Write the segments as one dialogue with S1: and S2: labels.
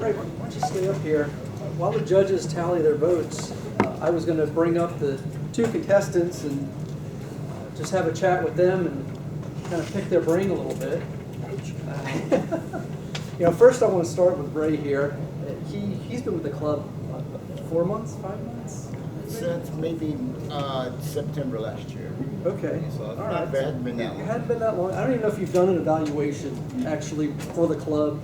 S1: Ray, why don't you stay up here? While the judges tally their votes, I was going to bring up the two contestants and just have a chat with them and kind of pick their brain a little bit. First I want to start with Ray here. He's been with the club, what, 4 months, 5 months?
S2: Since maybe September last year.
S1: Okay.
S2: So
S1: All right.
S2: it hadn't been that
S1: It
S2: long.
S1: hadn't been that long. I don't even know if you've done an evaluation actually for the club.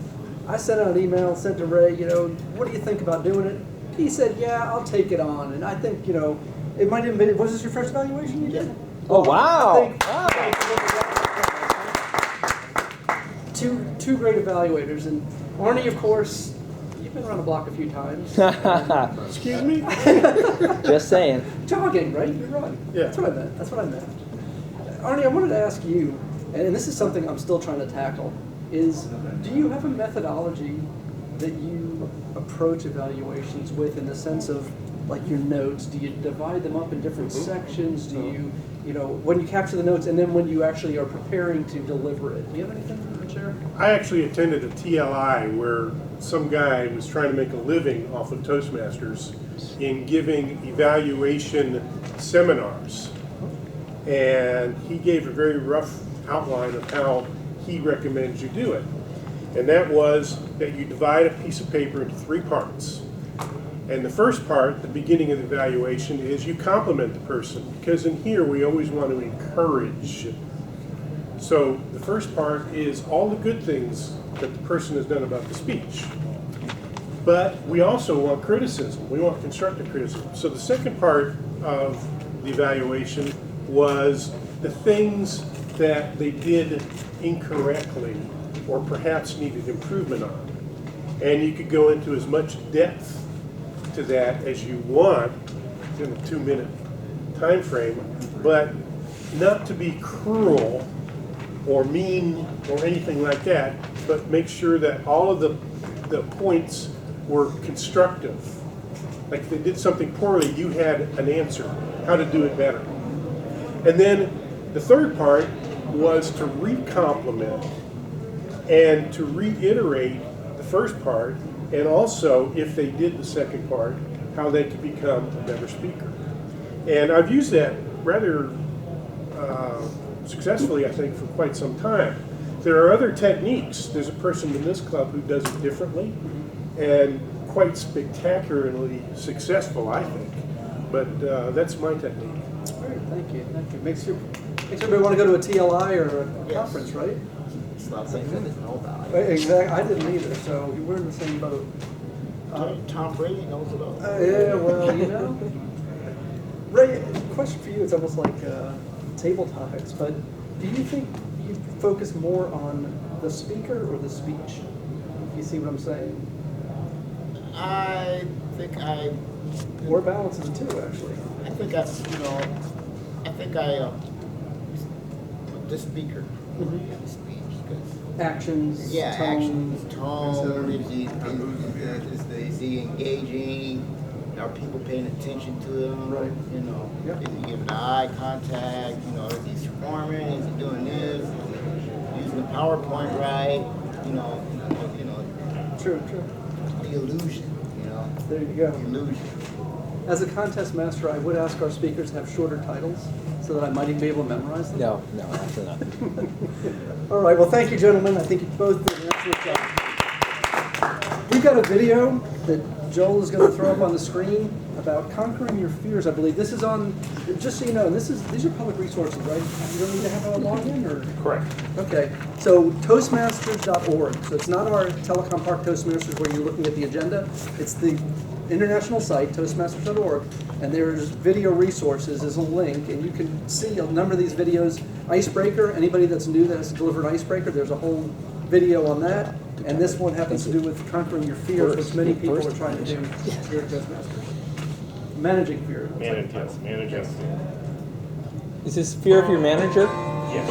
S1: I sent out an email, sent to Ray, what do you think about doing it? He said, yeah, I'll take it on. And I think, it might have been, was this your first evaluation you did?
S3: Oh, wow.
S1: Two great evaluators. And Arnie, of course, you've been around the block a few times.
S4: Excuse me?
S3: Just saying.
S1: Jogging, right? You're right.
S4: Yeah.
S1: That's what I meant. Arnie, I wanted to ask you, and this is something I'm still trying to tackle, is do you have a methodology that you approach evaluations with in the sense of like your notes? Do you divide them up in different sections? Do you, when you capture the notes and then when you actually are preparing to deliver it? Do you have anything you can share?
S4: I actually attended a TLI where some guy was trying to make a living off of Toastmasters in giving evaluation seminars. And he gave a very rough outline of how he recommends you do it. And that was that you divide a piece of paper into 3 parts. And the first part, the beginning of the evaluation, is you compliment the person, because in here we always want to encourage. So the first part is all the good things that the person has done about the speech. But we also want criticism. We want constructive criticism. So the second part of the evaluation was the things that they did incorrectly or perhaps needed improvement on. And you could go into as much depth to that as you want in a 2-minute time frame, but not to be cruel or mean or anything like that, but make sure that all of the points were constructive. Like if they did something poorly, you had an answer, how to do it better. And then the third part was to re-compliment and to reiterate the first part, and also, if they did the second part, how they could become a better speaker. And I've used that rather successfully, I think, for quite some time. There are other techniques. There's a person in this club who does it differently and quite spectacularly successful, I think. But that's my technique.
S1: Great, thank you. Makes everybody want to go to a TLI or a conference, right?
S2: It's a lot of things I didn't know about it.
S1: Exactly. I didn't either, so we're in the same boat.
S2: Tom Brady knows it all.
S1: Yeah, well, Ray, question for you, it's almost like table topics, but do you think you focus more on the speaker or the speech? You see what I'm saying?
S2: I think
S1: Or balance of the two, actually.
S2: I think the speaker, the speech, because
S1: Actions,
S2: yeah,
S1: tone,
S2: actions, tone,
S1: etc.
S2: is he engaging? Are people paying attention to him?
S1: Right. Yep.
S2: Is he giving eye contact? Is he swarming? Is he doing this? Is he using the PowerPoint right?
S1: True.
S2: The illusion,
S1: There you go.
S2: the illusion.
S1: As a contest master, I would ask our speakers to have shorter titles so that I might even be able to memorize them.
S3: No, actually not.
S1: All right, well, thank you, gentlemen. I think you both did an excellent job. We've got a video that Joel is going to throw up on the screen about conquering your fears, I believe. This is on, just so you know, these are public resources, right? You don't need to have a login, or?
S4: Correct.
S1: Okay, so Toastmasters.org. So it's not our Telecom Park Toastmasters where you're looking at the agenda. It's the international site, Toastmasters.org, and there's video resources. There's a link, and you can see a number of these videos. Icebreaker, anybody that's new that has to deliver an icebreaker, there's a whole video on that. And this one happens to do with conquering your fears, which many people are trying to do here at Toastmasters. Managing fear.
S5: Managing.
S3: Is this fear of your manager?
S5: Yeah.